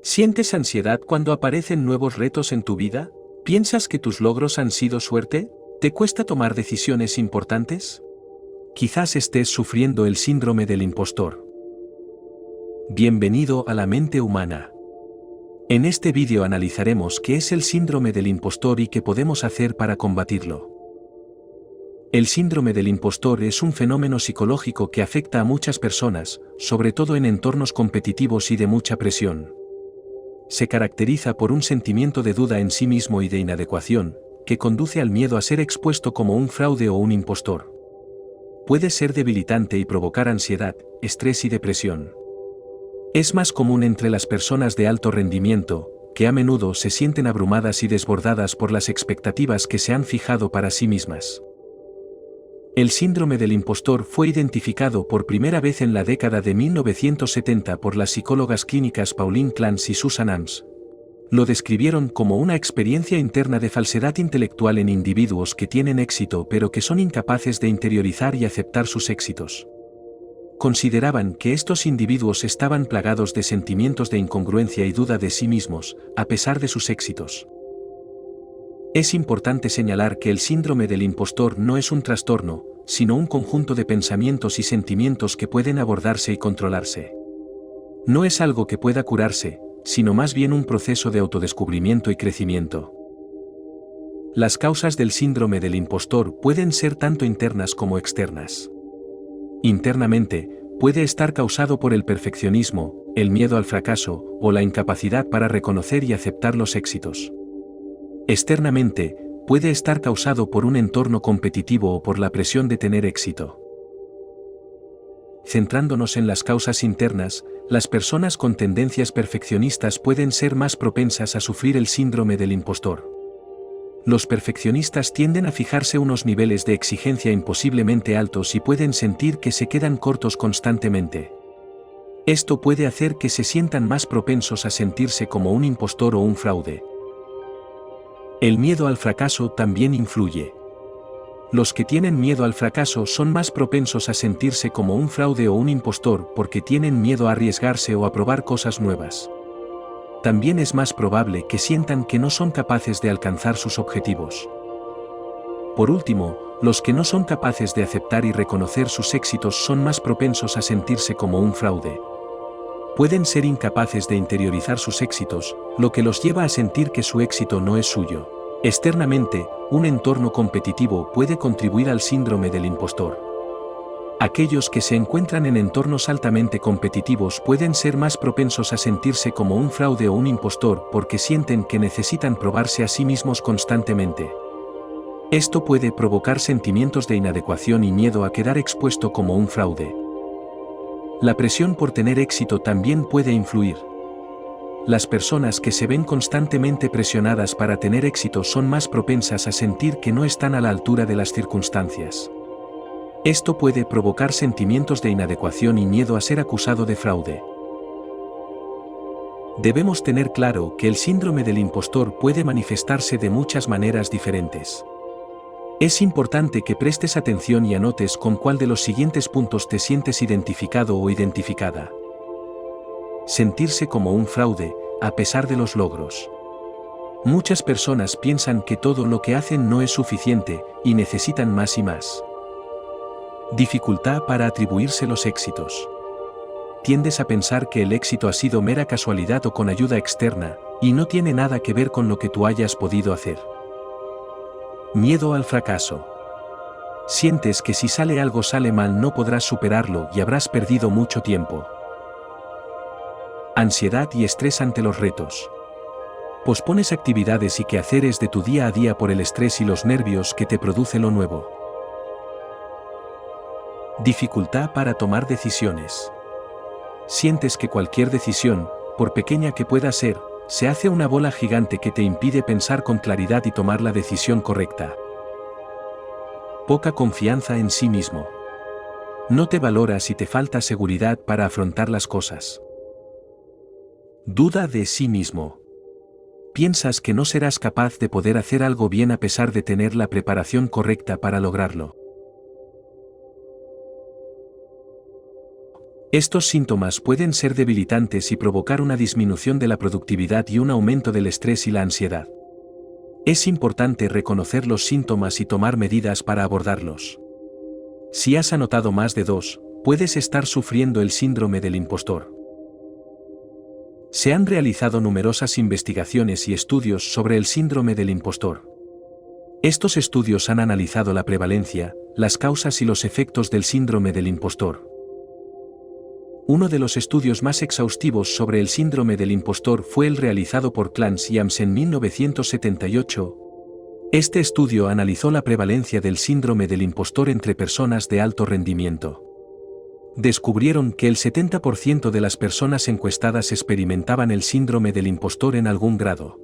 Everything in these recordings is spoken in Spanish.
¿Sientes ansiedad cuando aparecen nuevos retos en tu vida? ¿Piensas que tus logros han sido suerte? ¿Te cuesta tomar decisiones importantes? Quizás estés sufriendo el síndrome del impostor. Bienvenido a la mente humana. En este vídeo analizaremos qué es el síndrome del impostor y qué podemos hacer para combatirlo. El síndrome del impostor es un fenómeno psicológico que afecta a muchas personas, sobre todo en entornos competitivos y de mucha presión. Se caracteriza por un sentimiento de duda en sí mismo y de inadecuación, que conduce al miedo a ser expuesto como un fraude o un impostor. Puede ser debilitante y provocar ansiedad, estrés y depresión. Es más común entre las personas de alto rendimiento, que a menudo se sienten abrumadas y desbordadas por las expectativas que se han fijado para sí mismas. El síndrome del impostor fue identificado por primera vez en la década de 1970 por las psicólogas clínicas Pauline Clance y Susan Ames. Lo describieron como una experiencia interna de falsedad intelectual en individuos que tienen éxito pero que son incapaces de interiorizar y aceptar sus éxitos. Consideraban que estos individuos estaban plagados de sentimientos de incongruencia y duda de sí mismos, a pesar de sus éxitos. Es importante señalar que el síndrome del impostor no es un trastorno, sino un conjunto de pensamientos y sentimientos que pueden abordarse y controlarse. No es algo que pueda curarse, sino más bien un proceso de autodescubrimiento y crecimiento. Las causas del síndrome del impostor pueden ser tanto internas como externas. Internamente, puede estar causado por el perfeccionismo, el miedo al fracaso o la incapacidad para reconocer y aceptar los éxitos. Externamente, puede estar causado por un entorno competitivo o por la presión de tener éxito. Centrándonos en las causas internas, las personas con tendencias perfeccionistas pueden ser más propensas a sufrir el síndrome del impostor. Los perfeccionistas tienden a fijarse unos niveles de exigencia imposiblemente altos y pueden sentir que se quedan cortos constantemente. Esto puede hacer que se sientan más propensos a sentirse como un impostor o un fraude. El miedo al fracaso también influye. Los que tienen miedo al fracaso son más propensos a sentirse como un fraude o un impostor porque tienen miedo a arriesgarse o a probar cosas nuevas. También es más probable que sientan que no son capaces de alcanzar sus objetivos. Por último, los que no son capaces de aceptar y reconocer sus éxitos son más propensos a sentirse como un fraude. Pueden ser incapaces de interiorizar sus éxitos, lo que los lleva a sentir que su éxito no es suyo. Externamente, un entorno competitivo puede contribuir al síndrome del impostor. Aquellos que se encuentran en entornos altamente competitivos pueden ser más propensos a sentirse como un fraude o un impostor porque sienten que necesitan probarse a sí mismos constantemente. Esto puede provocar sentimientos de inadecuación y miedo a quedar expuesto como un fraude. La presión por tener éxito también puede influir. Las personas que se ven constantemente presionadas para tener éxito son más propensas a sentir que no están a la altura de las circunstancias. Esto puede provocar sentimientos de inadecuación y miedo a ser acusado de fraude. Debemos tener claro que el síndrome del impostor puede manifestarse de muchas maneras diferentes. Es importante que prestes atención y anotes con cuál de los siguientes puntos te sientes identificado o identificada. Sentirse como un fraude, a pesar de los logros. Muchas personas piensan que todo lo que hacen no es suficiente, y necesitan más y más. Dificultad para atribuirse los éxitos. Tiendes a pensar que el éxito ha sido mera casualidad o con ayuda externa, y no tiene nada que ver con lo que tú hayas podido hacer. Miedo al fracaso. Sientes que si algo sale mal no podrás superarlo y habrás perdido mucho tiempo. Ansiedad y estrés ante los retos. Pospones actividades y quehaceres de tu día a día por el estrés y los nervios que te produce lo nuevo. Dificultad para tomar decisiones. Sientes que cualquier decisión, por pequeña que pueda ser, se hace una bola gigante que te impide pensar con claridad y tomar la decisión correcta. Poca confianza en sí mismo. No te valoras y te falta seguridad para afrontar las cosas. Duda de sí mismo. Piensas que no serás capaz de poder hacer algo bien a pesar de tener la preparación correcta para lograrlo. Estos síntomas pueden ser debilitantes y provocar una disminución de la productividad y un aumento del estrés y la ansiedad. Es importante reconocer los síntomas y tomar medidas para abordarlos. Si has anotado más de 2, puedes estar sufriendo el síndrome del impostor. Se han realizado numerosas investigaciones y estudios sobre el síndrome del impostor. Estos estudios han analizado la prevalencia, las causas y los efectos del síndrome del impostor. Uno de los estudios más exhaustivos sobre el síndrome del impostor fue el realizado por Clance y Ames en 1978. Este estudio analizó la prevalencia del síndrome del impostor entre personas de alto rendimiento. Descubrieron que el 70% de las personas encuestadas experimentaban el síndrome del impostor en algún grado.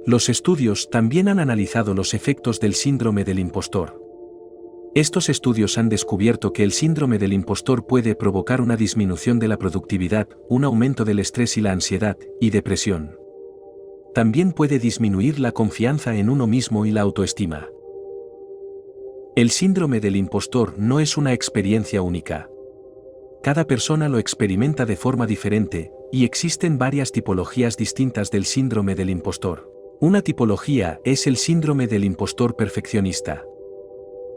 Los estudios también han analizado los efectos del síndrome del impostor. Estos estudios han descubierto que el síndrome del impostor puede provocar una disminución de la productividad, un aumento del estrés y la ansiedad, y depresión. También puede disminuir la confianza en uno mismo y la autoestima. El síndrome del impostor no es una experiencia única. Cada persona lo experimenta de forma diferente, y existen varias tipologías distintas del síndrome del impostor. Una tipología es el síndrome del impostor perfeccionista.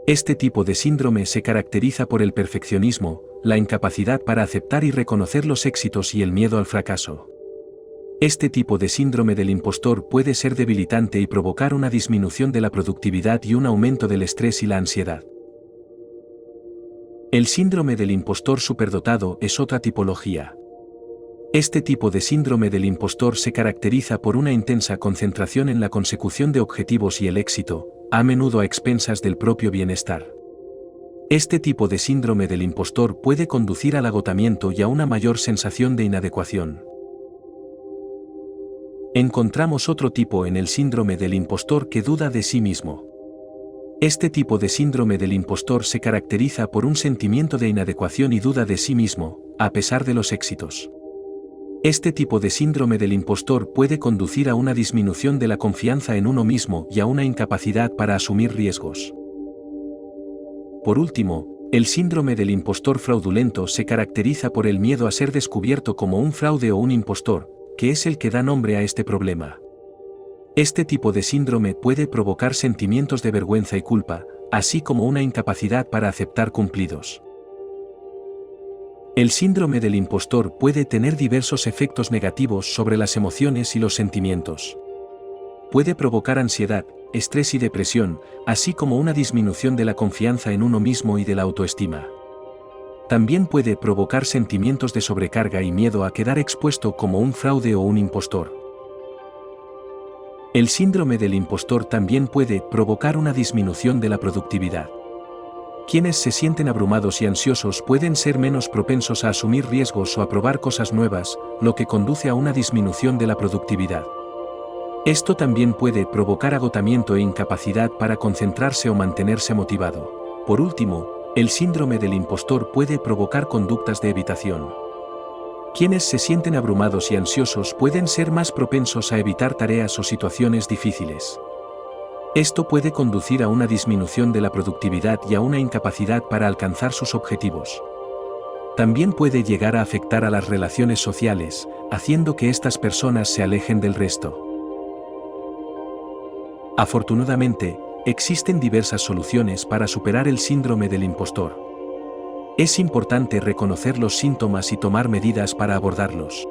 Este tipo de síndrome se caracteriza por el perfeccionismo, la incapacidad para aceptar y reconocer los éxitos y el miedo al fracaso. Este tipo de síndrome del impostor puede ser debilitante y provocar una disminución de la productividad y un aumento del estrés y la ansiedad. El síndrome del impostor superdotado es otra tipología. Este tipo de síndrome del impostor se caracteriza por una intensa concentración en la consecución de objetivos y el éxito, a menudo a expensas del propio bienestar. Este tipo de síndrome del impostor puede conducir al agotamiento y a una mayor sensación de inadecuación. Encontramos otro tipo en el síndrome del impostor que duda de sí mismo. Este tipo de síndrome del impostor se caracteriza por un sentimiento de inadecuación y duda de sí mismo, a pesar de los éxitos. Este tipo de síndrome del impostor puede conducir a una disminución de la confianza en uno mismo y a una incapacidad para asumir riesgos. Por último, el síndrome del impostor fraudulento se caracteriza por el miedo a ser descubierto como un fraude o un impostor, que es el que da nombre a este problema. Este tipo de síndrome puede provocar sentimientos de vergüenza y culpa, así como una incapacidad para aceptar cumplidos. El síndrome del impostor puede tener diversos efectos negativos sobre las emociones y los sentimientos. Puede provocar ansiedad, estrés y depresión, así como una disminución de la confianza en uno mismo y de la autoestima. También puede provocar sentimientos de sobrecarga y miedo a quedar expuesto como un fraude o un impostor. El síndrome del impostor también puede provocar una disminución de la productividad. Quienes se sienten abrumados y ansiosos pueden ser menos propensos a asumir riesgos o a probar cosas nuevas, lo que conduce a una disminución de la productividad. Esto también puede provocar agotamiento e incapacidad para concentrarse o mantenerse motivado. Por último, el síndrome del impostor puede provocar conductas de evitación. Quienes se sienten abrumados y ansiosos pueden ser más propensos a evitar tareas o situaciones difíciles. Esto puede conducir a una disminución de la productividad y a una incapacidad para alcanzar sus objetivos. También puede llegar a afectar a las relaciones sociales, haciendo que estas personas se alejen del resto. Afortunadamente, existen diversas soluciones para superar el síndrome del impostor. Es importante reconocer los síntomas y tomar medidas para abordarlos.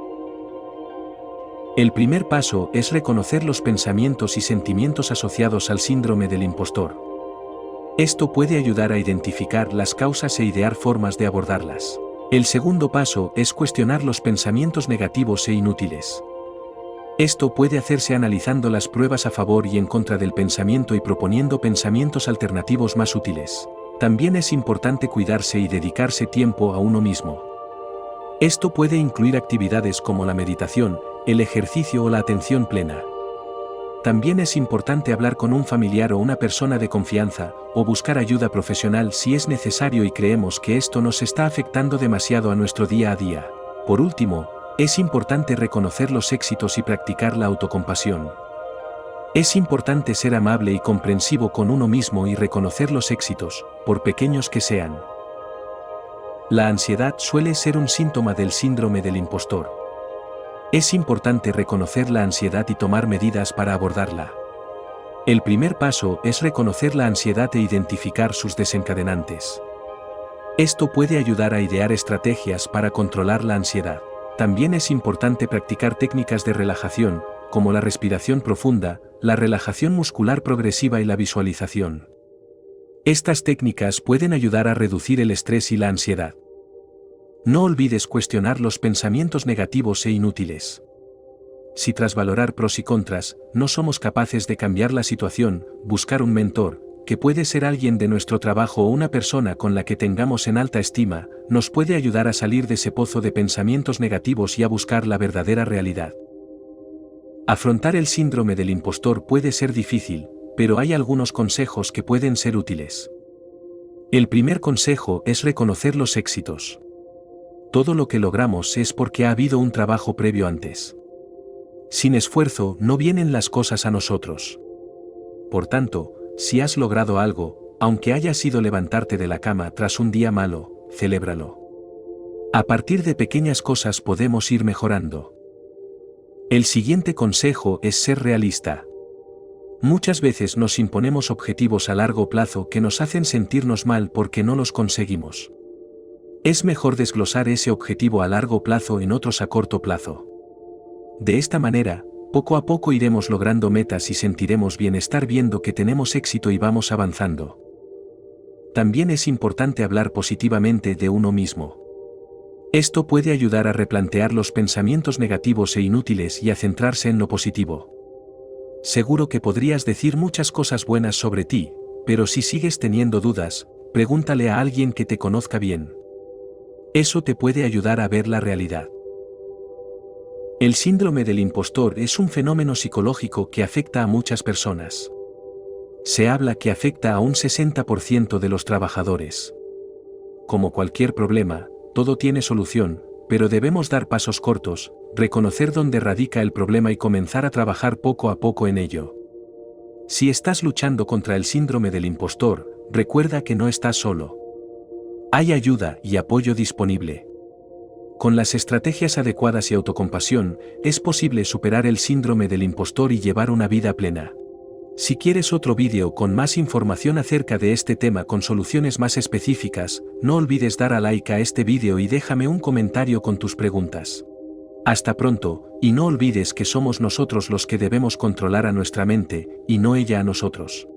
El primer paso es reconocer los pensamientos y sentimientos asociados al síndrome del impostor. Esto puede ayudar a identificar las causas e idear formas de abordarlas. El segundo paso es cuestionar los pensamientos negativos e inútiles. Esto puede hacerse analizando las pruebas a favor y en contra del pensamiento y proponiendo pensamientos alternativos más útiles. También es importante cuidarse y dedicarse tiempo a uno mismo. Esto puede incluir actividades como la meditación, el ejercicio o la atención plena. También es importante hablar con un familiar o una persona de confianza, o buscar ayuda profesional si es necesario y creemos que esto nos está afectando demasiado a nuestro día a día. Por último, es importante reconocer los éxitos y practicar la autocompasión. Es importante ser amable y comprensivo con uno mismo y reconocer los éxitos, por pequeños que sean. La ansiedad suele ser un síntoma del síndrome del impostor. Es importante reconocer la ansiedad y tomar medidas para abordarla. El primer paso es reconocer la ansiedad e identificar sus desencadenantes. Esto puede ayudar a idear estrategias para controlar la ansiedad. También es importante practicar técnicas de relajación, como la respiración profunda, la relajación muscular progresiva y la visualización. Estas técnicas pueden ayudar a reducir el estrés y la ansiedad. No olvides cuestionar los pensamientos negativos e inútiles. Si tras valorar pros y contras, no somos capaces de cambiar la situación, buscar un mentor, que puede ser alguien de nuestro trabajo o una persona con la que tengamos en alta estima, nos puede ayudar a salir de ese pozo de pensamientos negativos y a buscar la verdadera realidad. Afrontar el síndrome del impostor puede ser difícil, pero hay algunos consejos que pueden ser útiles. El primer consejo es reconocer los éxitos. Todo lo que logramos es porque ha habido un trabajo previo antes. Sin esfuerzo no vienen las cosas a nosotros. Por tanto, si has logrado algo, aunque haya sido levantarte de la cama tras un día malo, celébralo. A partir de pequeñas cosas podemos ir mejorando. El siguiente consejo es ser realista. Muchas veces nos imponemos objetivos a largo plazo que nos hacen sentirnos mal porque no los conseguimos. Es mejor desglosar ese objetivo a largo plazo en otros a corto plazo. De esta manera, poco a poco iremos logrando metas y sentiremos bienestar viendo que tenemos éxito y vamos avanzando. También es importante hablar positivamente de uno mismo. Esto puede ayudar a replantear los pensamientos negativos e inútiles y a centrarse en lo positivo. Seguro que podrías decir muchas cosas buenas sobre ti, pero si sigues teniendo dudas, pregúntale a alguien que te conozca bien. Eso te puede ayudar a ver la realidad. El síndrome del impostor es un fenómeno psicológico que afecta a muchas personas. Se habla que afecta a un 60% de los trabajadores. Como cualquier problema, todo tiene solución, pero debemos dar pasos cortos, reconocer dónde radica el problema y comenzar a trabajar poco a poco en ello. Si estás luchando contra el síndrome del impostor, recuerda que no estás solo. Hay ayuda y apoyo disponible. Con las estrategias adecuadas y autocompasión, es posible superar el síndrome del impostor y llevar una vida plena. Si quieres otro vídeo con más información acerca de este tema con soluciones más específicas, no olvides dar a like a este vídeo y déjame un comentario con tus preguntas. Hasta pronto, y no olvides que somos nosotros los que debemos controlar a nuestra mente, y no ella a nosotros.